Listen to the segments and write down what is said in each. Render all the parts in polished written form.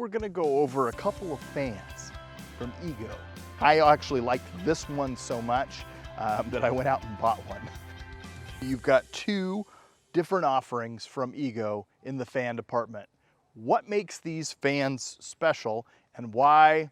we're gonna go over a couple of fans from EGO. I actually liked this one so much that I went out and bought one. You've got two different offerings from EGO in the fan department. What makes these fans special and why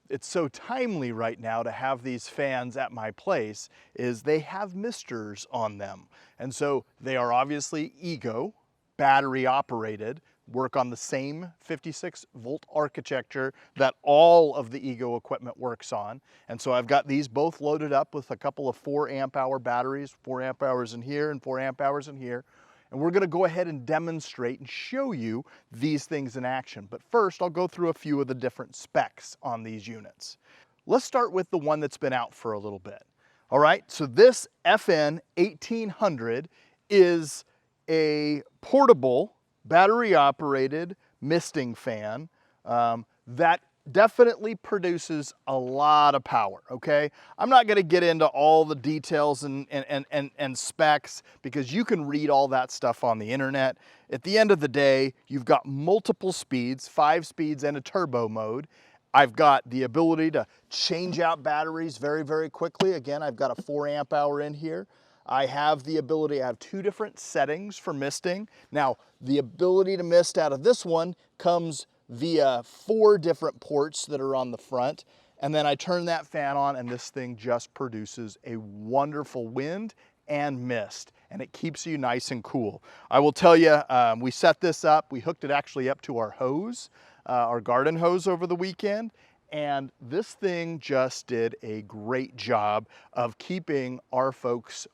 it's so timely right now to have these fans at my place is they have misters on them. And so they are obviously EGO, battery operated, work on the same 56 volt architecture that all of the EGO equipment works on. And so I've got these both loaded up with a couple of 4 amp hour batteries, 4 amp hours in here and 4 amp hours in here. And we're gonna go ahead and demonstrate and show you these things in action. But first, I'll go through a few of the different specs on these units. Let's start with the one that's been out for a little bit. All right, so this FN1800 is a portable, battery operated misting fan that definitely produces a lot of power, okay? I'm not gonna get into all the details and specs because you can read all that stuff on the internet. At the end of the day, you've got multiple speeds, 5 speeds and a turbo mode. I've got the ability to change out batteries very, very quickly. Again, I've got a 4 amp hour in here. I have the ability, I have 2 different settings for misting. Now, the ability to mist out of this one comes via 4 different ports that are on the front. And then I turn that fan on and this thing just produces a wonderful wind and mist. And it keeps you nice and cool. I will tell you, we set this up, we hooked it actually up to our hose, our garden hose over the weekend. And this thing just did a great job of keeping our folks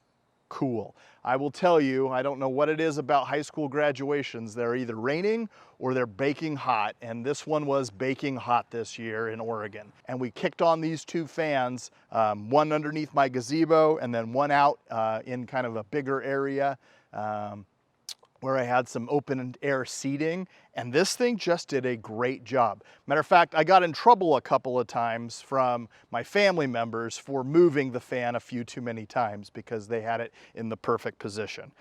cool. I will tell you, I don't know what it is about high school graduations. They're either raining or they're baking hot. And this one was baking hot this year in Oregon. And we kicked on these 2 fans, one underneath my gazebo and then one out in kind of a bigger area where I had some open air seating, and this thing just did a great job. Matter of fact, I got in trouble a couple of times from my family members for moving the fan a few too many times because they had it in the perfect position.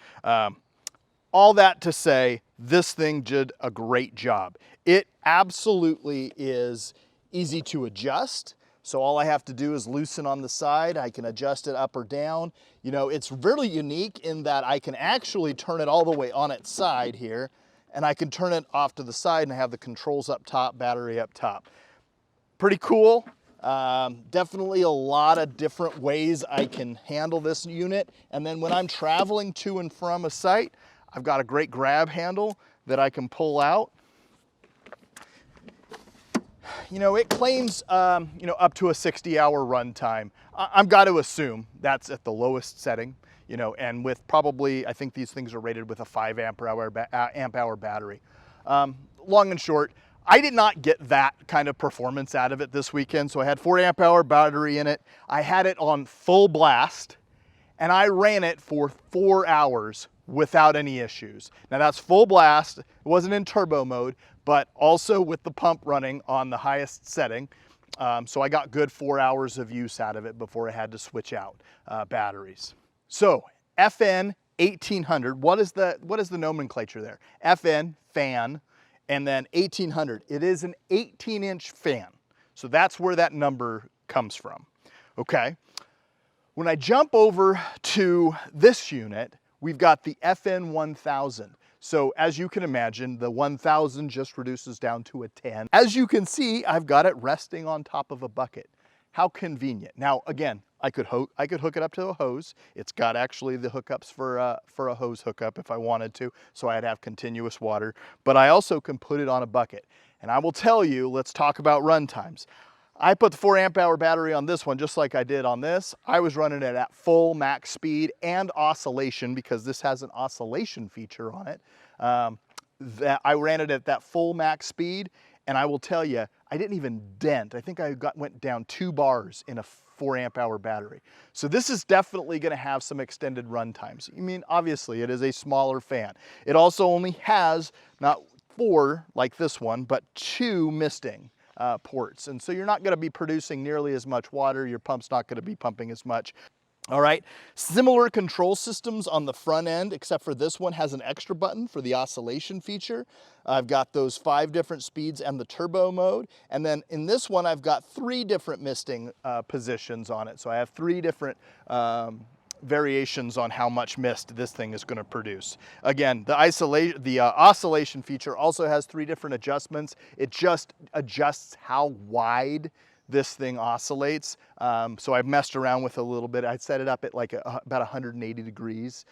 All that to say, this thing did a great job. It absolutely is easy to adjust. So all I have to do is loosen on the side. I can adjust it up or down. You know, it's really unique in that I can actually turn it all the way on its side here, and I can turn it off to the side and I have the controls up top, battery up top. Pretty cool. Definitely a lot of different ways I can handle this unit. And then when I'm traveling to and from a site, I've got a great grab handle that I can pull out. You know, it claims, you know, up to a 60-hour runtime. I've got to assume that's at the lowest setting, you know, and with probably, I think these things are rated with a 5 amp hour battery. Long and short, I did not get that kind of performance out of it this weekend. So I had 4 amp hour battery in it. I had it on full blast and I ran it for 4 hours without any issues. Now that's full blast. It wasn't in turbo mode, but also with the pump running on the highest setting. So I got good 4 hours of use out of it before I had to switch out batteries. So FN1800, what is the nomenclature there? FN, fan, and then 1800. It is an 18-inch fan. So that's where that number comes from, okay? When I jump over to this unit, we've got the FN1000. So as you can imagine, the 1000 just reduces down to a 10. As you can see, I've got it resting on top of a bucket. How convenient. Now, again, I could hook it up to a hose. It's got actually the hookups for a hose hookup if I wanted to, so I'd have continuous water. But I also can put it on a bucket. And I will tell you, let's talk about run times. I put the 4 amp hour battery on this one just like I did on this. I was running it at full max speed and oscillation because this has an oscillation feature on it. That I ran it at that full max speed, and I will tell you, I didn't even dent. I think I went down 2 bars in a 4 amp hour battery. So this is definitely gonna have some extended run times. I mean, obviously it is a smaller fan. It also only has not 4 like this one, but 2 misting ports. And so you're not gonna be producing nearly as much water. Your pump's not gonna be pumping as much. All right, similar control systems on the front end, except for this one has an extra button for the oscillation feature. I've got those 5 different speeds and the turbo mode. And then in this one, I've got 3 different misting positions on it. So I have 3 different variations on how much mist this thing is going to produce. Again, the oscillation feature also has 3 different adjustments. It just adjusts how wide this thing oscillates. So I've messed around with it a little bit. I set it up at like about 180 degrees.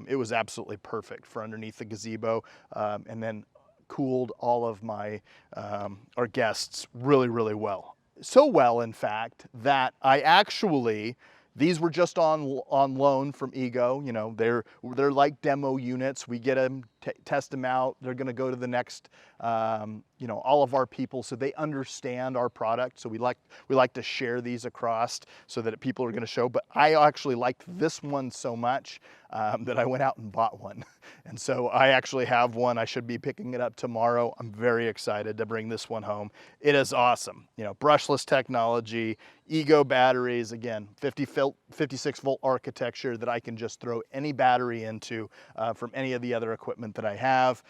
It was absolutely perfect for underneath the gazebo, and then cooled all of my our guests really, really well. So well, in fact, that I actually, these were just on loan from EGO. You know, they're like demo units. We get them, test them out. They're going to go to the next, you know, all of our people, so they understand our product. So we like to share these across so that people are going to show. But I actually liked this one so much that I went out and bought one. And so I actually have one. I should be picking it up tomorrow. I'm very excited to bring this one home. It is awesome. You know, brushless technology, EGO batteries, again, 56 volt architecture that I can just throw any battery into from any of the other equipment that I have,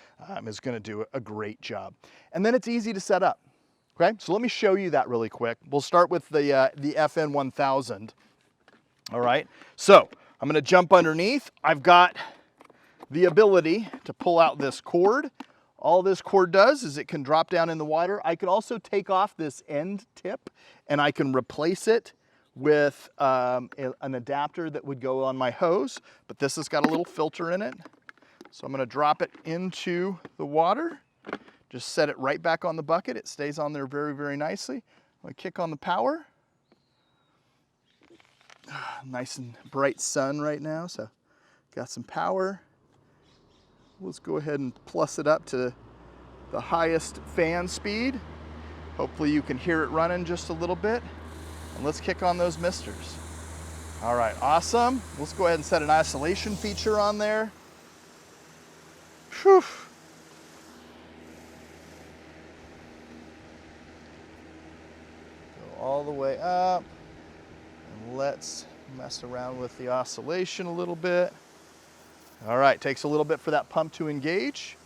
is going to do a great job. And then it's easy to set up. Okay, so let me show you that really quick. We'll start with the FN1000. All right, so I'm going to jump underneath. I've got the ability to pull out this cord. All this cord does is it can drop down in the water. I can also take off this end tip and I can replace it with an adapter that would go on my hose, but this has got a little filter in it. So I'm going to drop it into the water, just set it right back on the bucket. It stays on there very, very nicely. I'm going to kick on the power. Nice and bright sun right now, so got some power. Let's go ahead and plus it up to the highest fan speed. Hopefully you can hear it running just a little bit. And let's kick on those misters. All right, awesome. Let's go ahead and set an oscillation feature on there. Whew. Go all the way up. And let's mess around with the oscillation a little bit. All right, takes a little bit for that pump to engage.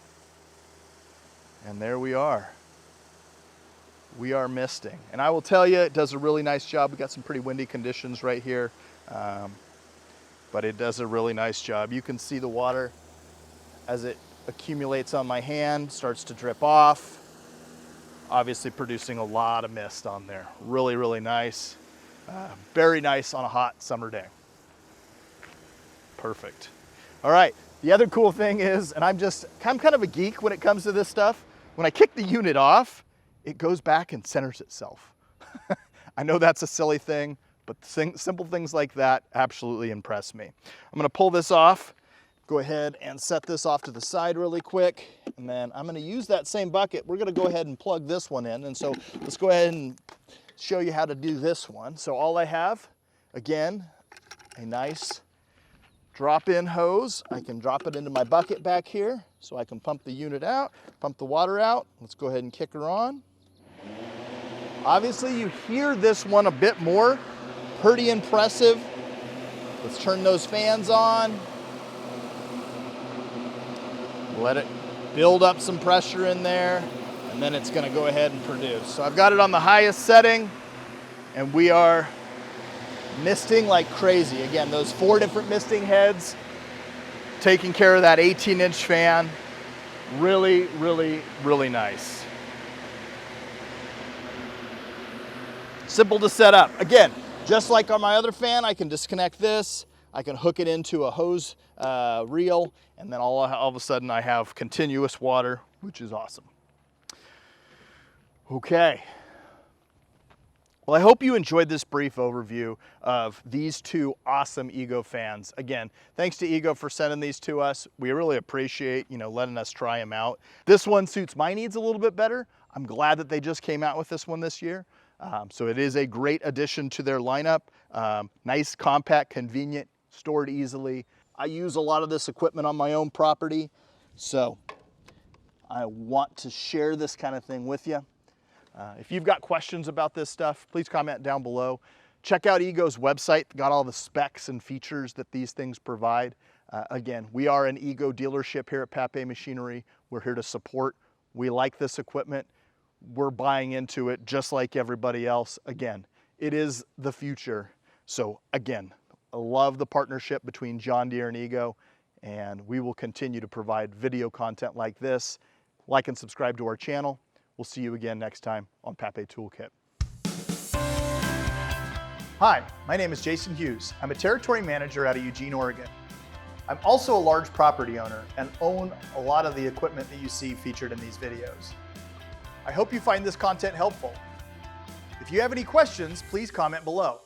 And there we are. We are misting. And I will tell you, it does a really nice job. We got some pretty windy conditions right here, but it does a really nice job. You can see the water as it accumulates on my hand, starts to drip off, obviously producing a lot of mist on there. Really, really nice. Very nice on a hot summer day. Perfect. All right, the other cool thing is, and I'm kind of a geek when it comes to this stuff, when I kick the unit off, it goes back and centers itself. I know that's a silly thing, but simple things like that absolutely impress me. I'm gonna pull this off, go ahead and set this off to the side really quick, and then I'm gonna use that same bucket. We're gonna go ahead and plug this one in, and so let's go ahead and show you how to do this one. So all I have, again, a nice drop-in hose. I can drop it into my bucket back here so I can pump the unit out, pump the water out. Let's go ahead and kick her on. Obviously you hear this one a bit more, pretty impressive. Let's turn those fans on. Let it build up some pressure in there, and then it's gonna go ahead and produce. So I've got it on the highest setting, and we are misting like crazy. Again, those 4 different misting heads, taking care of that 18-inch fan. Really, really, really nice. Simple to set up. Again, just like on my other fan, I can disconnect this. I can hook it into a hose reel, and then all of a sudden I have continuous water, which is awesome. Okay. Well, I hope you enjoyed this brief overview of these 2 awesome EGO fans. Again, thanks to EGO for sending these to us. We really appreciate, letting us try them out. This one suits my needs a little bit better. I'm glad that they just came out with this one this year. So it is a great addition to their lineup. Nice, compact, convenient, stored easily. I use a lot of this equipment on my own property, so I want to share this kind of thing with you. If you've got questions about this stuff, please comment down below. Check out EGO's website, got all the specs and features that these things provide. Again, we are an EGO dealership here at Pape Machinery. We're here to support. We like this equipment. We're buying into it just like everybody else. Again, it is the future. So again, I love the partnership between John Deere and EGO, and we will continue to provide video content like this. Like and subscribe to our channel. We'll see you again next time on Pape Toolkit. Hi, my name is Jason Hughes. I'm a territory manager out of Eugene, Oregon. I'm also a large property owner and own a lot of the equipment that you see featured in these videos. I hope you find this content helpful. If you have any questions, please comment below.